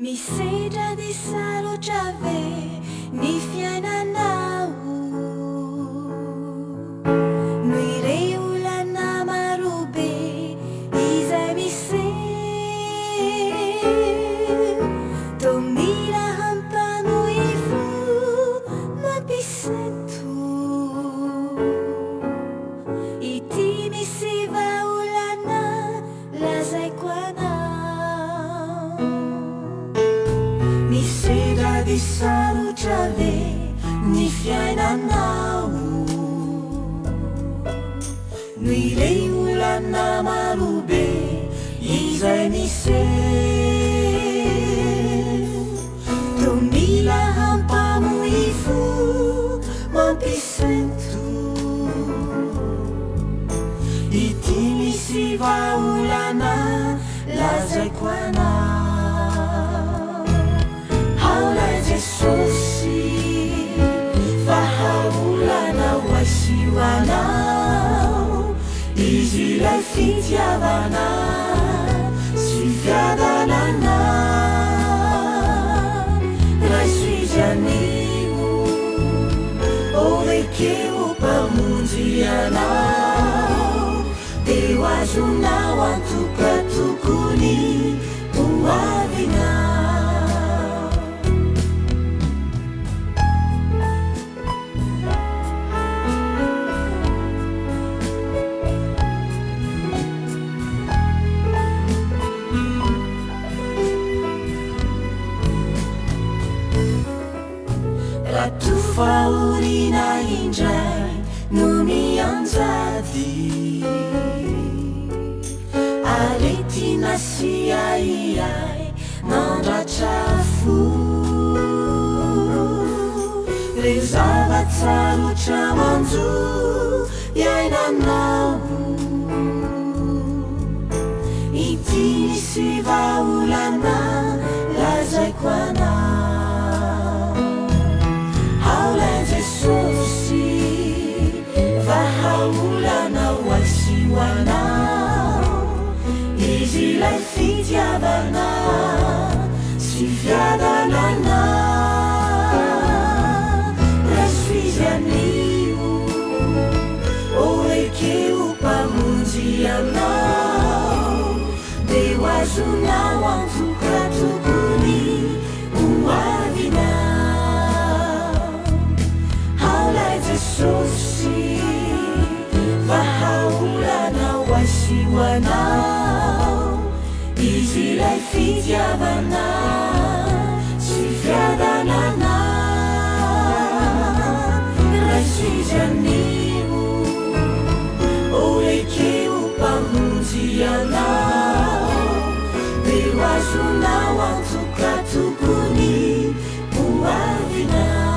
misedra di sarotrave ny fiainanao no ireo olana marobe izay mise to mira hampanoifo mampiseto ity misy vaolana lazaiko anao misedra di sarotrave ny fiainanao no ireo olana marobe izay mise to mila hampamoifo mampisento ity misy vaolana lazaiko anao haolay jesosy fa haolana hoasiho anao izy ilay fitiavana sy fiadanana raisoizy animo ovekeo mpamonjy anao teo azonao antoka tokony hoavinao ratofaorina indray no mianjady aretina sy aiay nandratrafo reo zavatsarotra manjo iainanao ity misy vaolana lazaiko anao haolay jesosy va haolana hoasiho anao izy ilay fitiavana sy fiadanana raisoizy animo oekeo mpamonjy anao deo azonao antoka tokony hoavinao haolay jesosy va haolana hoasiho anao izy ilay fitiavana sy fiadanana raisoizy animo oekeo mpamonjy anao deo azonao antoka tokony hoavinao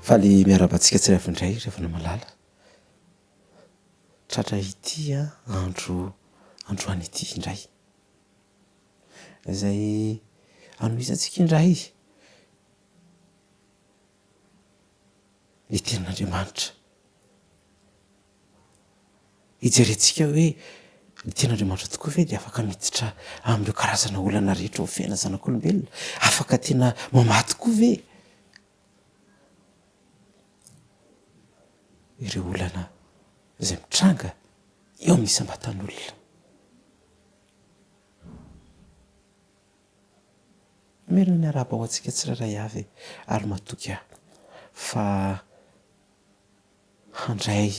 faly miarabantsika tsy rafindray rehefana malala tratra ity andro any ity indray izay anoisantsika indray itenin'Andriamanitra ijerentsika hoe ny tenin'Andriamanitra tokoa ve dia afaka miditra amin'ireo karazana olana rehetra ho fiaina zanak'olombelona afaka tena mamaty koa ve ireo olana izay mitranga eo amin'ny isam-batan'olona mero ny araba ho antsika tsiraray avy ary matoky aho fa handray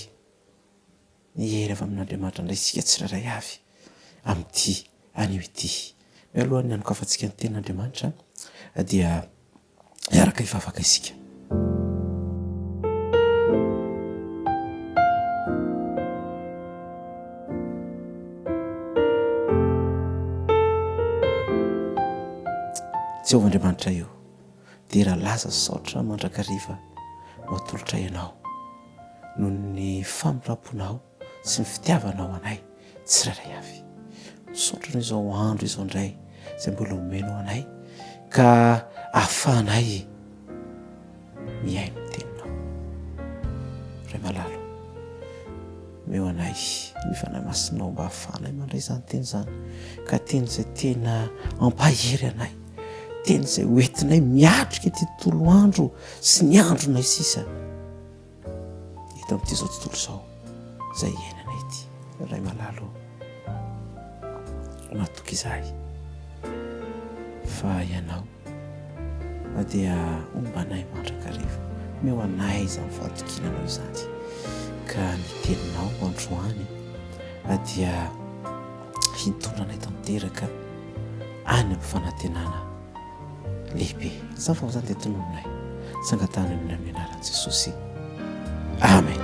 ny hery avy amin'Andriamanitra indray isika tsiraray avy amin'ity anio ity mialohan'ny anokafantsika ny tenin'Andriamanitra dia miaraka hivavaka isika Jehovah-Andriamanitra io dia raha laza saotra mandrakariva matolotra ianao noho ny famiraponao sy ny fitiavanao anay tsiraray avy misaotra izao andro izao indray izay mbola omenao anay ka ahafahanay miay ny teninao. Ray malalo, meo anay ny fanahy masinao mba hahafahanay mandray izany teny zany, ka teny izay tena ampahery anay, teny izay hoentinay miatrika ty tontolo andro sy ny andronay sisa hita amin'ity zao tontolo izao izay iainanay ity. Ray malalo, matoky izahay fa ianao dia ombanay mandrakariva, meo anay izany fahatokinanao izany, ka ny teninao androany dia hitondranay tanteraka any amin'ny fanantenana lehibe. Izany fa zany dia tonononay sangatany amin'ny anaran'i Jesosy, amen.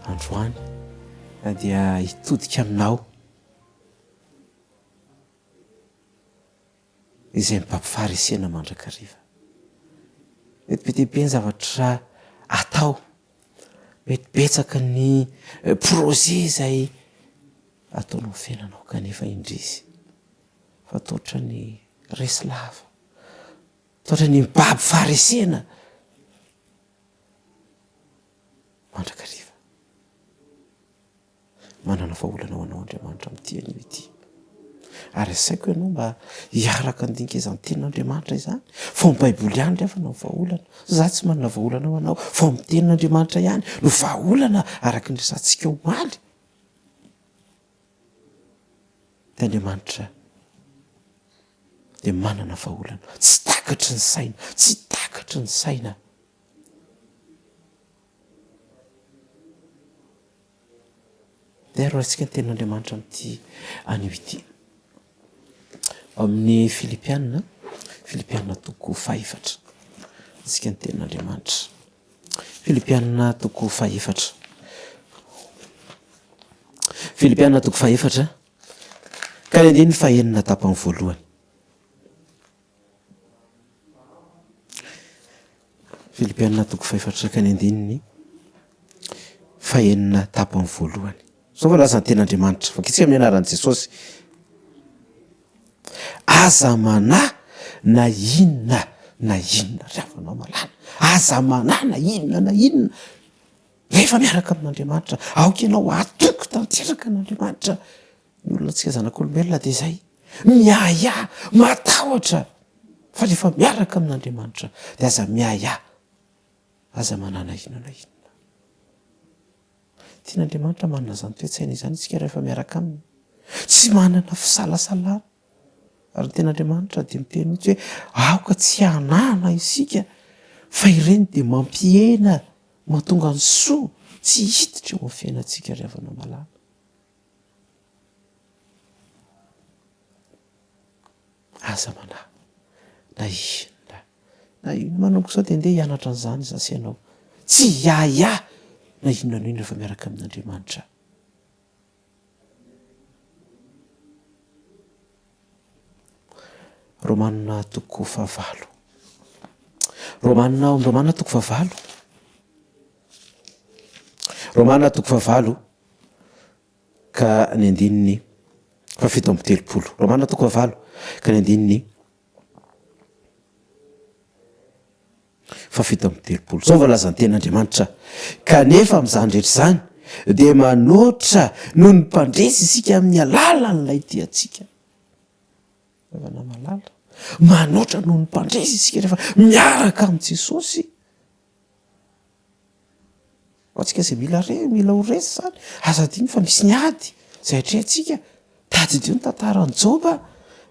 Androany dia hitodika aminao izay mipampifarisena mandrakariva. Betibetibe ny zavatra atao, betibetsaka ny projet izay ataonao fiainanao, kanefa indrisy fa totra ny resy lava, totra ny mipampifarisena mandrakariva. Manana vahaolana ho anao Andriamanitra amin'ity anio ity, ary asaiko ianao mba hiaraka andinika izany tenin'Andriamanitra izany, fa ny Baiboly ihany rehefa no vahaolana. Za tsy manana vahaolana ho anao, fa ny tenin'Andriamanitra ihany no vahaolana araka ny resantsika omaly. Dia Andriamanitra dia manana vahaolana, tsy takatry ny saina, tsy takatry ny saina. Dia ro antsika ny tenin'Andriamanitra amin'ity anio ity amin'ny Filipianina 4:4, antsika ny tenin'Andriamanitra Filipianina 4:4, Filipianina 4:4 ka ny andiny fahenina tapany voalohany. Filipianina 4:4 ka ny andininy fahenina tapany voalohany. Zao voalaza ny tenin'Andriamanitra fakitsika amin'ny anaran'i Jesosy. Aza manahy na inona na inona, ravanao malala, aza manahy na inona na inona rehefa miaraka amin'Andriamanitra, aoka ianao atoky tanteraka n'Andriamanitra. Ny olona antsika zanak'olombelona dia izay, miaya matahotra, fa rehefa miaraka amin'Andriamanitra dia aza miaya, aza manahy na inona na inona. Tian'Andriamanitra manana izany toe-tsaina izany isika rehefa miaraka aminy, tsy manana fisalasalana. Ary ny tenin'Andriamanitra dia miteny mihitsy hoe aoka tsy hanana isika, fa ireny dia mampihena, mahatonga ny soa, tsy hiditra eo amin'ny fiainantsika rehefa malala. Aza manahy na inona na inona, manomboka izao dia andeha hianatra an'izany zasy ianao, tsy hiaya na inona na inona rehefa miaraka amin'Andriamanitra. Romanina 4:9, Romanina 4:9, Romanina 4:9 ka ny andininy 7:30, Romanina 4:9 ka ny andininy 7:30. Zao voalaza ny tenin'Andriamanitra, kanefa amin'izany rehetra izany dia manoatra noho ny mpandresy isika amin'ny alalan'ilay tiantsika. Ravana malala, manoatra noho ny mpandresy isika rehefa miaraka amin'i Jesosy. Ho antsika izay mila ho resy izany, aza diny fa misy ny ady izay atrehantsika. Tadidio ny tantaran'i Joba,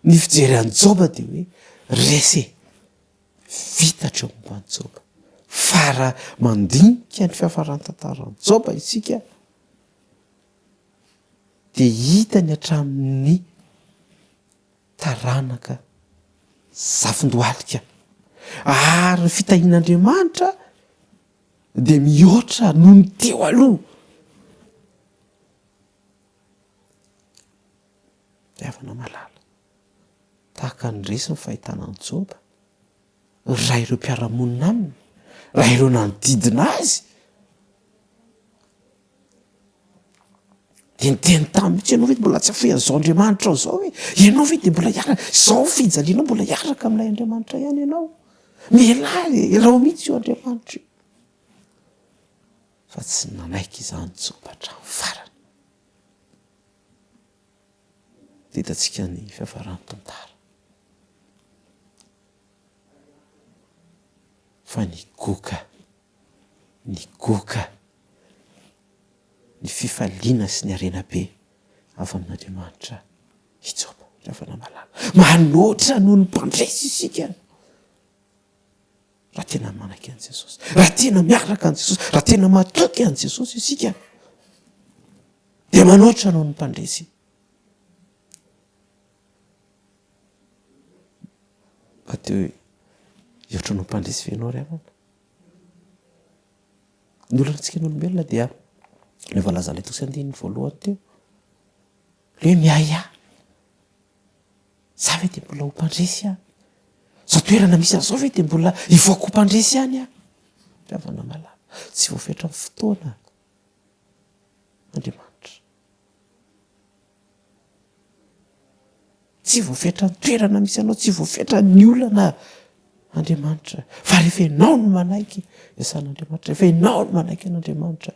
ny fijery an'i Joba dia hoe resy, vitatra eo momban'i Joba. Fa raha mandinika ny fiafaran'ny tantaran'i Joba isika dia hita ny hatramin'ny taranaka zafindohalika, ary ny fitahian'Andriamanitra dia mihoatra noho ny teo aloha. Ravana malala, tahaka ny resy ny fahitanan'i Joba, raha ireo mpiara-monina aminy, raha ireo nanodidina azy de niteny tamitsy ianao ve mbola tsy afehan'izao andriamanitra ao zao hoe ianao ve de mbola hiaraka zao fijalianao mbola hiaraka amin'ilay andriamanitra ihany ianao mialahy raha mihitsy io andriamanitra io fa tsy nanaiky izany tsopatra ny farany de hitantsika ny fihavarany tantara fa ny goka ny fifaliana sy ny arena be avy amin'andriamanitra hitsopa ravana malala manoatra noho ny mpandresy isika raha tena manaiky an' Jesosy raha tena miaraka an' Jesosy raha tena matoky an' Jesosy isika de manoatra noho ny mpandresy ateo oatra no mpandresy fenao ry havana ny olana antsika n'olombelona dia le voalaza ilay tosy andininy voalohany teo le hoe miaya za ve de mbola ho mpandresy any zao toerana misy an'izao ve de mbola hivoako mpandresy any a ravana malala tsy voafetra ny fotoana andriamanitra tsy voafetra ny toerana misy anao tsy voafetra ny olana andriamanitra fa rehefa ianao no manaiky iasan'andriamanitra rehefa ianao no manaiky an'andriamanitra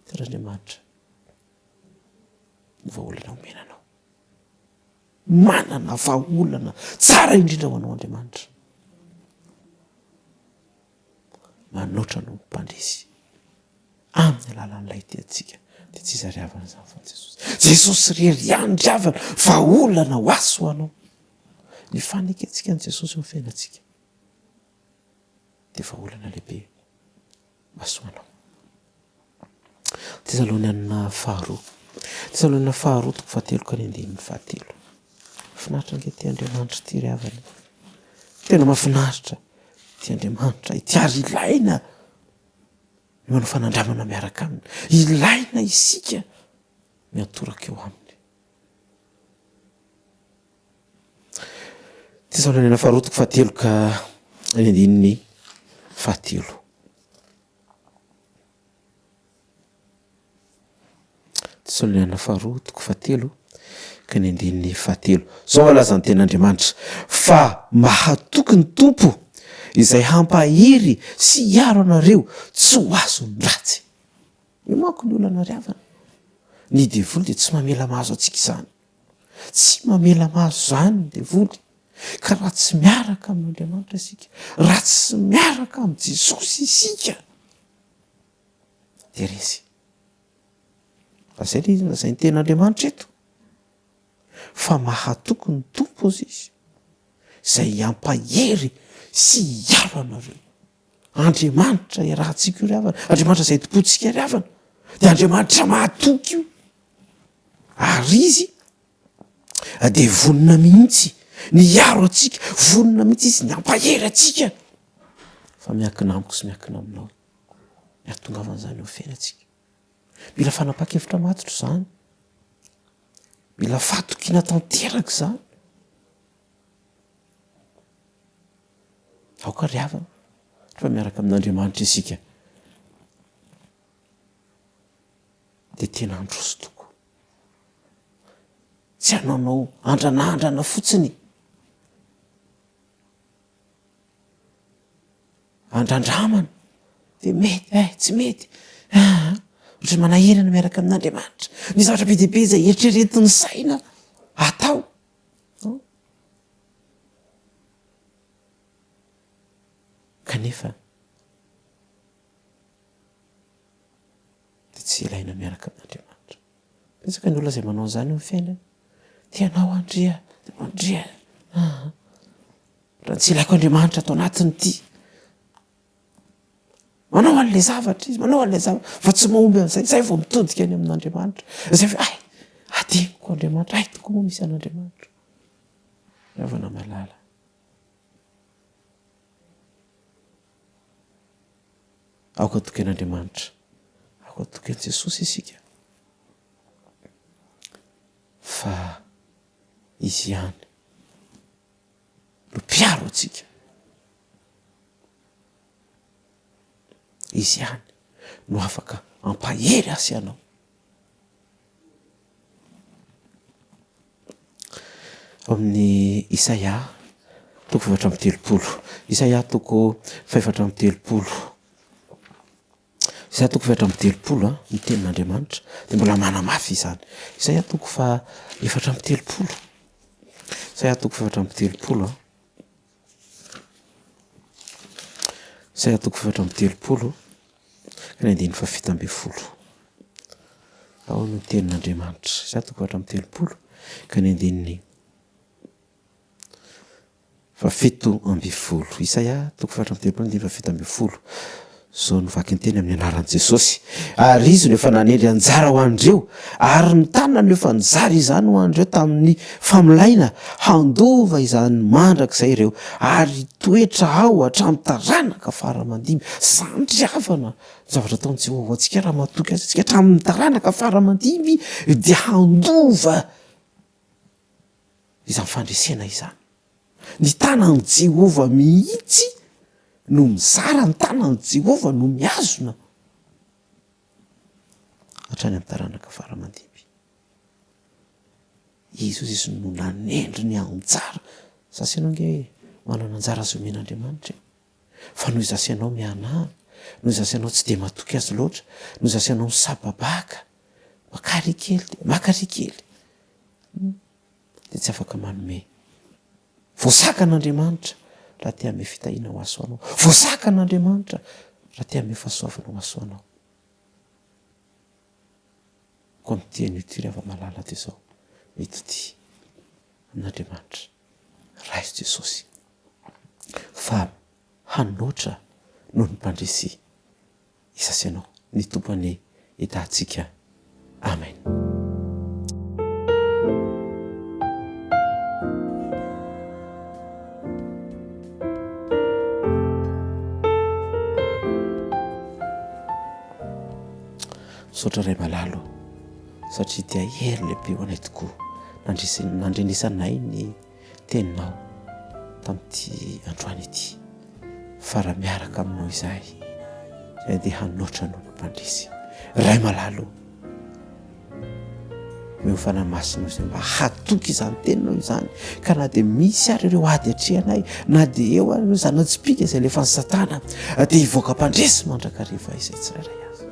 ter'andriamanitra ny vahaolana omenanao manana vahaolana tsara indrindra ho anao andriamanitra manoatra no mpandresy amin'ny alalan'ilay tiatsika de tsy iza riavana zany fa Jesosy rery ihany riavana vahaolana ho azy ho anao ny fanaikantsika an' Jesosy eo fiainantsika de vahaolana lehibe azo ho anao Tesalonianina faharoa toko fahatelo ka ny andininy fahatelo mahafinaritra ange ty andriamanitra ty ry havana tena mahafinaritra ty andriamanitra itiary ilaina ny manao fanandramana miaraka aminy ilaina isika miatoraka eo aminy Tesalonianina faharoa toko fahatelo ka ny andininy fahatelo Tesalonianina faharoa toko fahatelo ka ny andininy fahatelo zao alaza ny ten'andriamanitra fa mahatoky ny tompo izay hampahiry sy hiaro anareo tsy ho azo ny ratsy io manko ny olana riavana ny devoly de tsy mamela mahazo atsika izany tsy mamela mahazo zany ny devoly ka raha tsy miaraka amin'andriamanitra isika raha tsy miaraka amin'i Jesosy isika de resy fa zay le izy nazay ny ten'andriamanitra eto fa mahatoky ny tompo izy izay hampahery sy hiaro anareo andriamanitra iarahantsika io ry havana andriamanitra izay tompontsika ry havana de andriamanitra mahatoky io ary izy de vonina mihitsy ny hiaro atsika vonina mihitsy izy ny hampahery atsika fa miankina amiko sy miankina aminao miatongavan'izany eo fiainantsika mila fanapa-kevitra matotro zany mila fahatokiana tanteraka zany aoka ry havana rehefa miaraka amin'andriamanitra isika de tena androso toko tsy anaonao andranandrana fotsiny andrandramana de mety tsy mety ohatra manahirana miaraka amin'andriamanitra ny zavatra be dehibe izay eritreretin'ny saina atao kanefa de tsy ilaina miaraka amin'andriamanitra betsaka ny olona izay manao an'izany eo fiainana tianao andria de mandria raha tsy ilaiko andriamanitra atao anatiny ity manao an'lay zavatra izy manao an'lay zavatra fa tsy mahomby an'izay zay vao mitodika any amin'andriamanitra zay fa adiniko andriamanitra tokoa moa misy an'andriamanitra ravana malala aoka toky an'andriamanitra aoka toky an' Jesosy isika fa izy ihany no mpiaro atsika izy ihany no afaka ampahery asy ianao amin'ny Isaia toko 7:30. Isaia toko 7:30. Isaia toko 7:30 ny tenin'Andriamanitra dia mbola manamafy izany. Isaia toko 7:30. Isaia toko 7:30. Isaia toko 7:30 ka ny andiny 7:10. Ao no tenin'Andriamanitra. Isaia toko 7:30 ka ny andininy 7:10. Isaia toko 7:30 ny 7:10. Zao no vaky ny teny amin'ny anaran'i Jesosy. Ary izy no efa nanendry anjara ho andreo, ary ny tanany efa nizary izany ho andreo tamin'ny famolaina, handova izany mandrakizay ireo, ary toetra ao hatramin'ny taranaka faramandimy. Sandriavana zavatra ataon'i Jehovah antsika raha matoky azy antsika hatramin'ny taranaka faramandimy dia handova izany fandresena izany. Ny tanan'i Jehovah mihitsy no mizara, ny tanan'i Jehovah no miazona hatrany amin'ny taranaka faramandimy. Izy no nanendry ny anjara. Zasanao nge manana anjara azo omen'Andriamanitra fa noho zasanao mianahana, noho zasanao tsy dia matoky azy loatra, noho zasanao misababaka, makarikely dia tsy afaka manome voasakan'Andriamanitra raha tia ame fitahiana ho aso anao. Voasakan'Andriamanitra raha tia ame fahasoavana ho aso anao. Ko amin'ny teny ity rehefa malala dia izao mety ity amin'Andriamanitra raisy Jesosy fa hanoatra noho ny mpandresy isasanao ny tompony hitantsika. Amen. Misaotra ray malalo satria dia hery lehibe ho anay tokoa nandrenisanay ny teninao tamin'ity androany ity. Fa raha miaraka aminao izay dia hanoatra no mpandresy. Ray malalo mihofana masinao izay mba hatoky izany teninao izany, ka na dia misy ary ireo ady atrehanay, na dia eo ary ireo zana-tsipika izay lefa ny Satana dia hivoaka mpandresy mandrakariva izay tsirairay azy.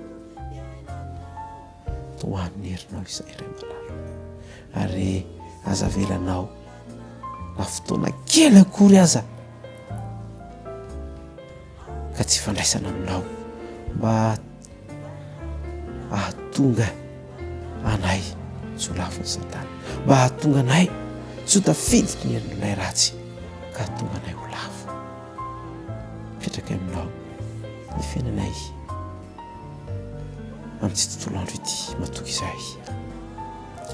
Ho amin'ny herinao izay ray malalo, ary aza velanao na fotoana kely akory aza ka tsy fandraisana aminao mba ahatonga anay tsy ho lafo ny Satana, mba ahatonga anay tsy ho tafiditra ny herin'ilay ratsy, ka ahatonga anay ho lafo. Mipetraka aminao ny fiainanay amin'ity tontolo andro ity matoky izay.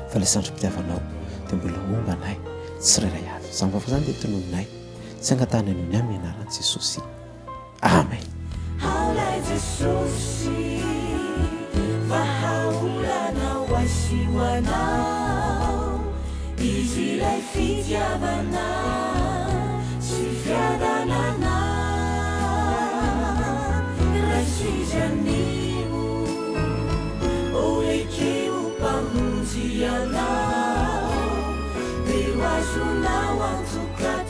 Fa ilay sandram-pitiavanao dia mbola omba anay tsirairay avy. Izany vafa izany dia tononinay tsy angatahana noho ny amin'ny anaran'i Jesosy. Amen. Haolay Jesosy vahaolana ho asihoanao, izy ilay fitiavana sy fiadanana raisizanimo olekeo mpamonjy anao, dia ho azonao antoka